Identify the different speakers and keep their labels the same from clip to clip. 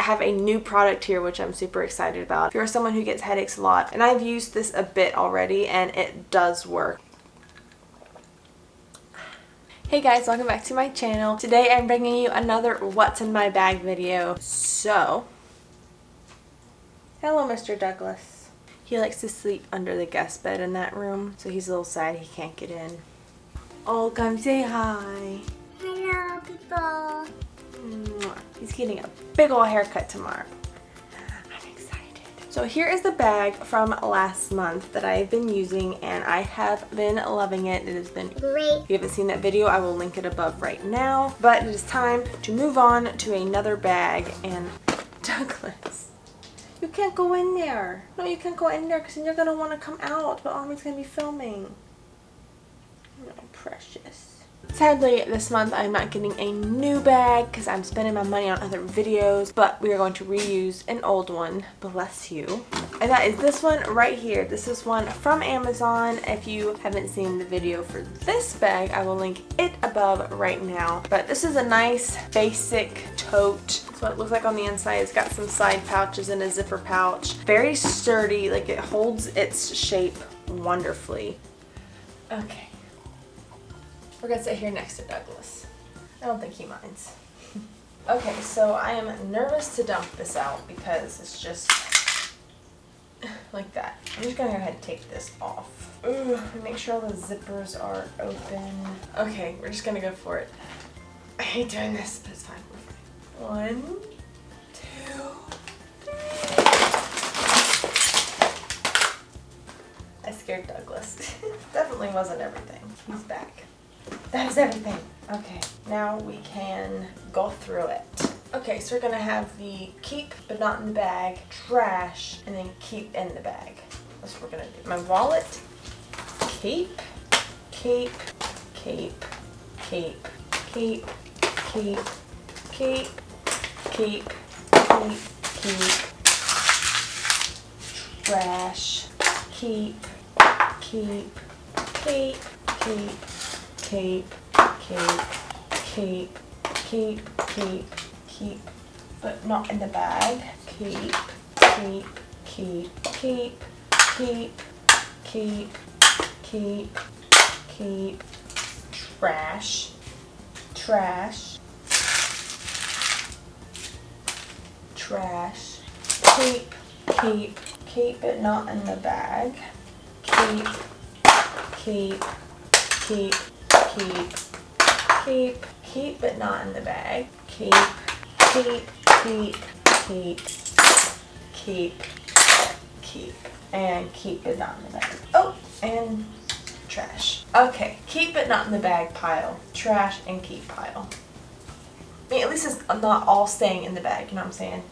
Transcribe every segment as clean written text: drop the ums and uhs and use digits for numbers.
Speaker 1: I have a new product here which I'm super excited about. If you're someone who gets headaches a lot, and I've used this a bit already and it does work. Hey guys, welcome back to my channel. Today I'm bringing you another what's in my bag video. So, hello Mr. Douglas. He likes to sleep under the guest bed in that room, so he's a little sad he can't get in. Oh, come say hi.
Speaker 2: Hello, people.
Speaker 1: He's getting a big ol' haircut tomorrow. I'm excited. So here is the bag from last month that I've been using, and I have been loving it. It has been
Speaker 2: great.
Speaker 1: If you haven't seen that video, I will link it above right now. But it is time to move on to another bag. And Douglas, you can't go in there. No, you can't go in there because then you're going to want to come out, but Mommy's going to be filming. Oh, precious. Sadly, this month I'm not getting a new bag because I'm spending my money on other videos, but we are going to reuse an old one, bless you. And that is this one right here. This is one from Amazon. If you haven't seen the video for this bag, I will link it above right now. But this is a nice basic tote. That's what it looks like on the inside. It's got some side pouches and a zipper pouch. Very sturdy, like it holds its shape wonderfully. Okay. We're gonna sit here next to Douglas. I don't think he minds. Okay, so I am nervous to dump this out because it's just like that. I'm just gonna go ahead and take this off. Ooh, make sure all the zippers are open. Okay, we're just gonna go for it. I hate doing this, but it's fine. We're fine. 1, 2, 3. I scared Douglas. Definitely wasn't everything. He's back. That is everything. Okay, now we can go through it. Okay, so we're gonna have the keep but not in the bag, trash, and then keep in the bag. That's what we're gonna do. My wallet, keep, keep, keep, keep, keep, keep, keep, keep, keep, keep, trash, keep, keep, keep, keep, keep, keep, keep, keep, keep, but not in the bag. Keep, keep, keep, keep, keep, keep, keep, keep, trash, trash, trash, keep, keep, keep, but not in the bag. Keep, keep, keep, keep, keep, keep, but not in the bag. Keep, keep, keep, keep, keep, keep, and keep, but not in the bag. Oh, and trash. Okay, keep, but not in the bag pile. Trash and keep pile. I mean, at least it's not all staying in the bag, you know what I'm saying?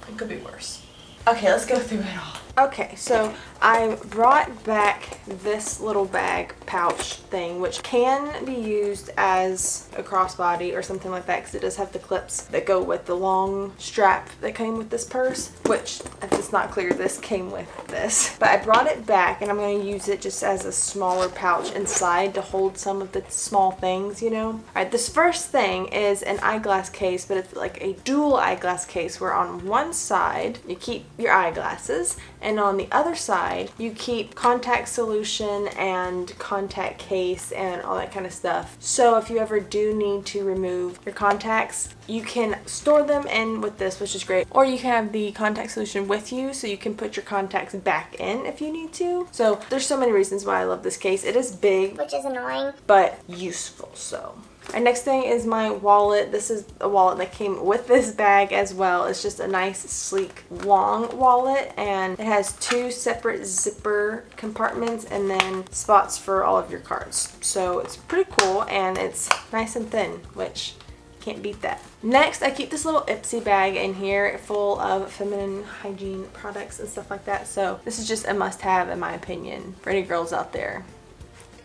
Speaker 1: It could be worse. Okay, let's go through it all. Okay, so I brought back this little bag pouch thing, which can be used as a crossbody or something like that because it does have the clips that go with the long strap that came with this purse, which, if it's not clear, this came with this. But I brought it back and I'm going to use it just as a smaller pouch inside to hold some of the small things, you know? Alright, this first thing is an eyeglass case, but it's like a dual eyeglass case where on one side you keep your eyeglasses, and on the other side you keep contact solution and contact case and all that kind of stuff. So if you ever do need to remove your contacts, you can store them in with this, which is great. Or you can have the contact solution with you so you can put your contacts back in if you need to. So there's so many reasons why I love this case. It is big,
Speaker 2: Which is annoying,
Speaker 1: but useful. So our next thing is my wallet. This is a wallet that came with this bag as well. It's just a nice, sleek, long wallet, and it has 2 separate zipper compartments and then spots for all of your cards. So it's pretty cool, and it's nice and thin, which can't beat that. Next, I keep this little Ipsy bag in here full of feminine hygiene products and stuff like that. So this is just a must-have in my opinion for any girls out there.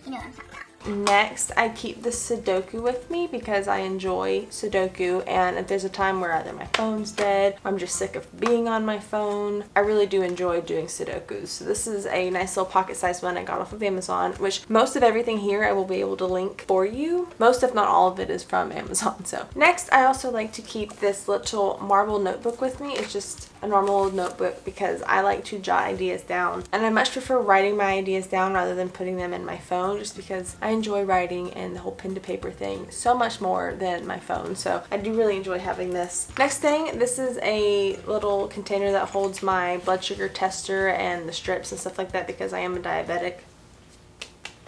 Speaker 2: you know what I'm talking about.
Speaker 1: Next, I keep the Sudoku with me because I enjoy Sudoku, and if there's a time where either my phone's dead, or I'm just sick of being on my phone, I really do enjoy doing Sudokus. So this is a nice little pocket-sized one I got off of Amazon, which most of everything here I will be able to link for you. Most, if not all of it, is from Amazon. So next, I also like to keep this little marble notebook with me. It's just a normal notebook because I like to jot ideas down, and I much prefer writing my ideas down rather than putting them in my phone, just because I enjoy writing and the whole pen to paper thing so much more than my phone. So I do really enjoy having this. Next thing, this is a little container that holds my blood sugar tester and the strips and stuff like that because I am a diabetic.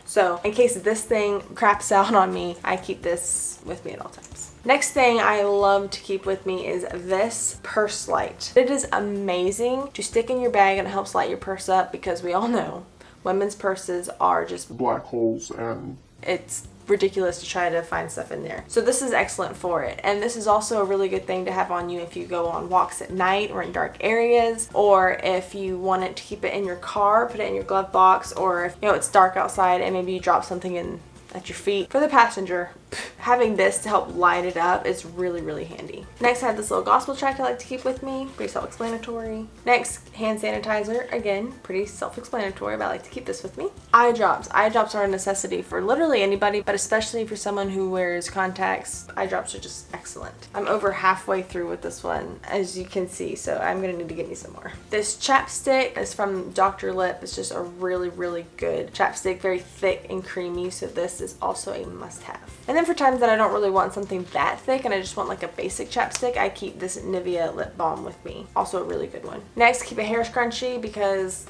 Speaker 1: So in case this thing craps out on me, I keep this with me at all times. Next thing I love to keep with me is this purse light. It is amazing to stick in your bag and it helps light your purse up because we all know women's purses are just
Speaker 3: black holes and
Speaker 1: it's ridiculous to try to find stuff in there. So this is excellent for it. And this is also a really good thing to have on you if you go on walks at night or in dark areas, or if you wanted to keep it in your car, put it in your glove box, or if it's dark outside and maybe you drop something in at your feet. For the passenger, having this to help light it up is really, really handy. Next, I have this little gospel tract I like to keep with me. Pretty self-explanatory. Next, hand sanitizer. Again, pretty self-explanatory, but I like to keep this with me. Eye drops. Eye drops are a necessity for literally anybody, but especially for someone who wears contacts. Eye drops are just excellent. I'm over halfway through with this one, as you can see, so I'm gonna need to get me some more. This chapstick is from Dr. Lip. It's just a really, really good chapstick, very thick and creamy, so this is also a must-have. And then for times that I don't really want something that thick and I just want like a basic chapstick, I keep this Nivea lip balm with me. Also a really good one. Next, keep a hair scrunchie because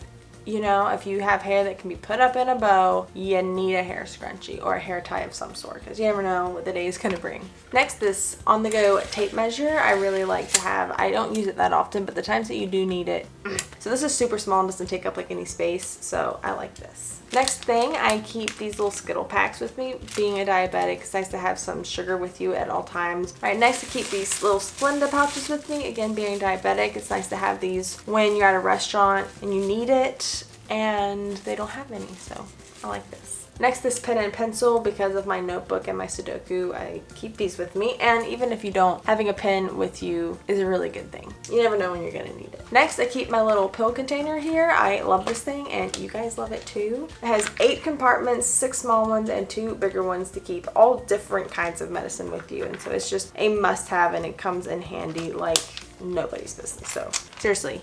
Speaker 1: if you have hair that can be put up in a bow, you need a hair scrunchie or a hair tie of some sort because you never know what the day is going to bring. Next, this on-the-go tape measure I really like to have. I don't use it that often, but the times that you do need it. So this is super small and doesn't take up like any space, so I like this. Next thing, I keep these little Skittle packs with me. Being a diabetic, it's nice to have some sugar with you at all times. All right, next to keep these little Splenda pouches with me. Again, being diabetic, it's nice to have these when you're at a restaurant and you need it and they don't have any, so I like this. Next, this pen and pencil. Because of my notebook and my Sudoku, I keep these with me, and even if you don't, having a pen with you is a really good thing. You never know when you're gonna need it. Next, I keep my little pill container here. I love this thing and you guys love it too. It has 8 compartments, 6 small ones and 2 bigger ones to keep all different kinds of medicine with you, and so it's just a must-have and it comes in handy like nobody's business. So seriously,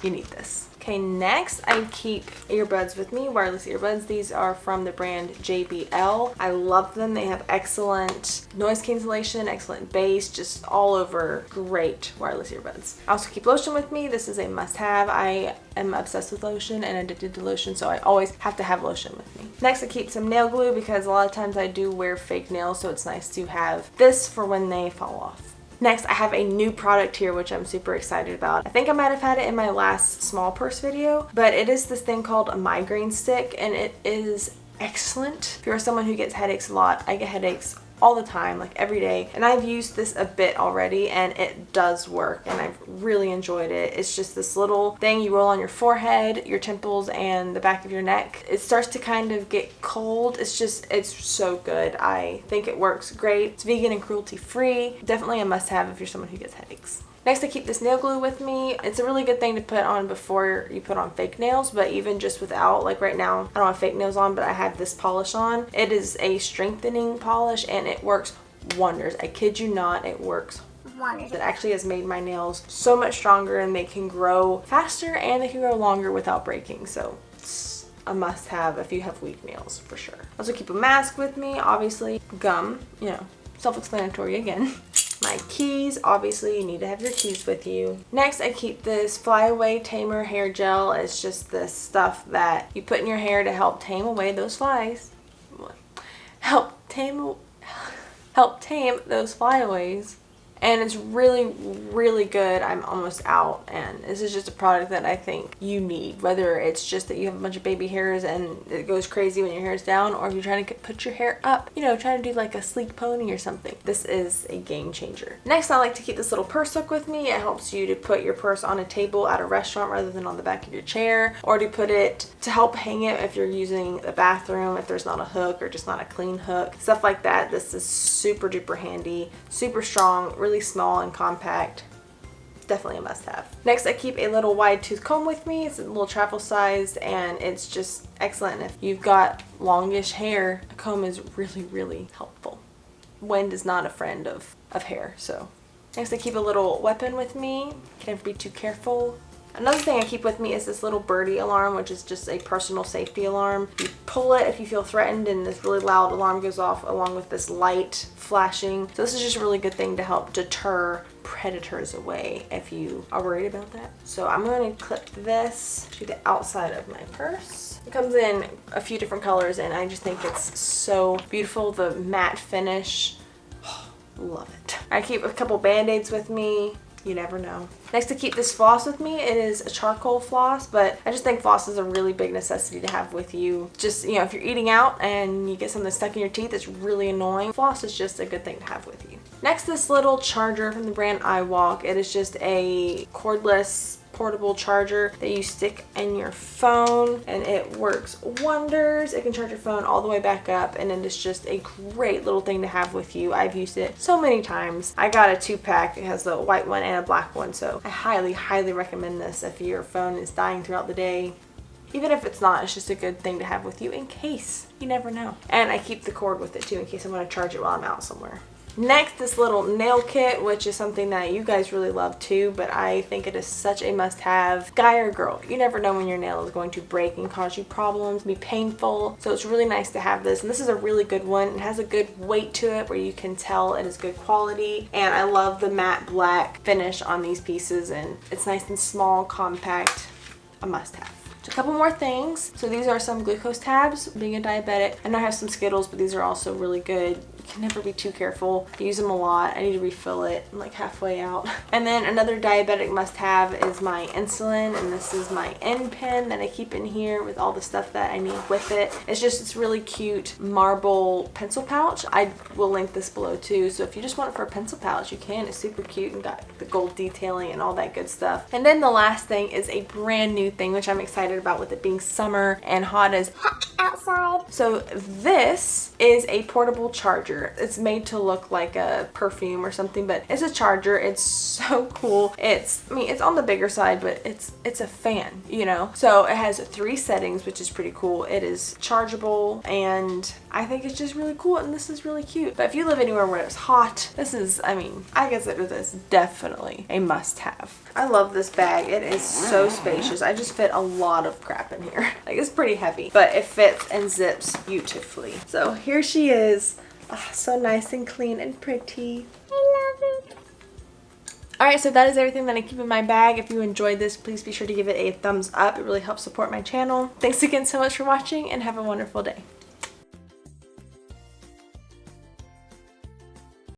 Speaker 1: you need this. Okay, next I keep earbuds with me, wireless earbuds. These are from the brand JBL. I love them. They have excellent noise cancellation, excellent bass, just all over great wireless earbuds. I also keep lotion with me. This is a must-have. I am obsessed with lotion and addicted to lotion, so I always have to have lotion with me. Next, I keep some nail glue because a lot of times I do wear fake nails, so it's nice to have this for when they fall off. Next, I have a new product here, which I'm super excited about. I think I might have had it in my last small purse video, but it is this thing called a migraine stick, and it is excellent. If you're someone who gets headaches a lot, I get headaches all the time, like every day, and I've used this a bit already and it does work and I've really enjoyed it. It's just this little thing you roll on your forehead, your temples, and the back of your neck. It starts to kind of get cold. It's so good. I think it works great. It's vegan and cruelty free. Definitely a must-have if you're someone who gets headaches. Next, I keep this nail glue with me. It's a really good thing to put on before you put on fake nails, but even just without, like right now, I don't have fake nails on, but I have this polish on. It is a strengthening polish and it works wonders. I kid you not, it works wonders. It actually has made my nails so much stronger and they can grow faster and they can grow longer without breaking. So it's a must-have if you have weak nails for sure. Also keep a mask with me, obviously. Gum, self-explanatory again. My keys, obviously you need to have your keys with you. Next, I keep this Flyaway Tamer hair gel. It's just this stuff that you put in your hair to help tame away those flies. Help tame those flyaways. and it's really, really good. I'm almost out, and this is just a product that I think you need, whether it's just that you have a bunch of baby hairs and it goes crazy when your hair is down, or if you're trying to put your hair up, you know, trying to do like a sleek pony or something. This is a game changer. Next, I like to keep this little purse hook with me. It helps you to put your purse on a table at a restaurant rather than on the back of your chair, or to put it to help hang it if you're using the bathroom, if there's not a hook or just not a clean hook, stuff like that. This is super duper handy, super strong, really small and compact. Definitely a must-have. Next, I keep a little wide tooth comb with me. It's a little travel sized, and it's just excellent. If you've got longish hair, a comb is really, really helpful. Wind is not a friend of hair, so. Next, I keep a little weapon with me. Can never be too careful. Another thing I keep with me is this little birdie alarm, which is just a personal safety alarm. You pull it if you feel threatened, and this really loud alarm goes off along with this light flashing. So this is just a really good thing to help deter predators away if you are worried about that. So I'm going to clip this to the outside of my purse. It comes in a few different colors, and I just think it's so beautiful. The matte finish, love it. I keep a couple band-aids with me. You never know. Next, to keep this floss with me, it is a charcoal floss, but I just think floss is a really big necessity to have with you. Just, you know, if you're eating out and you get something stuck in your teeth, it's really annoying. Floss is just a good thing to have with you. Next, this little charger from the brand iWalk. It is just a cordless portable charger that you stick in your phone, and it works wonders. It can charge your phone all the way back up, and it is just a great little thing to have with you. I've used it so many times. I got a 2-pack. It has the white one and a black one, so I highly, highly recommend this if your phone is dying throughout the day. Even if it's not, it's just a good thing to have with you in case. You never know. And I keep the cord with it too in case I want to charge it while I'm out somewhere. Next, this little nail kit, which is something that you guys really love too, but I think it is such a must-have. Guy or girl, you never know when your nail is going to break and cause you problems, be painful. So it's really nice to have this, and this is a really good one. It has a good weight to it where you can tell it is good quality, and I love the matte black finish on these pieces, and it's nice and small, compact, a must-have. A couple more things. So these are some glucose tabs. Being a diabetic, I know I have some Skittles, but these are also really good. You can never be too careful. I use them a lot. I need to refill it. I'm like halfway out. And then another diabetic must-have is my insulin, and this is my N pen that I keep in here with all the stuff that I need with it. It's really cute marble pencil pouch. I will link this below too, so if you just want it for a pencil pouch, you can. It's super cute and got the gold detailing and all that good stuff. And then the last thing is a brand new thing, which I'm excited about with it being summer and hot as
Speaker 2: outside.
Speaker 1: So this is a portable charger. It's made to look like a perfume or something, but it's a charger. It's so cool. It's on the bigger side, but it's a fan, you know? So it has 3 settings, which is pretty cool. It is chargeable, and I think it's just really cool, and this is really cute. But if you live anywhere where it's hot, this is, I consider this definitely a must-have. I love this bag. It is so spacious. I just fit a lot of crap in here. Like, it's pretty heavy, but it fits and zips beautifully. So here she is. Oh, so nice and clean and pretty.
Speaker 2: I love it.
Speaker 1: Alright, so that is everything that I keep in my bag. If you enjoyed this, please be sure to give it a thumbs up. It really helps support my channel. Thanks again so much for watching, and have a wonderful day.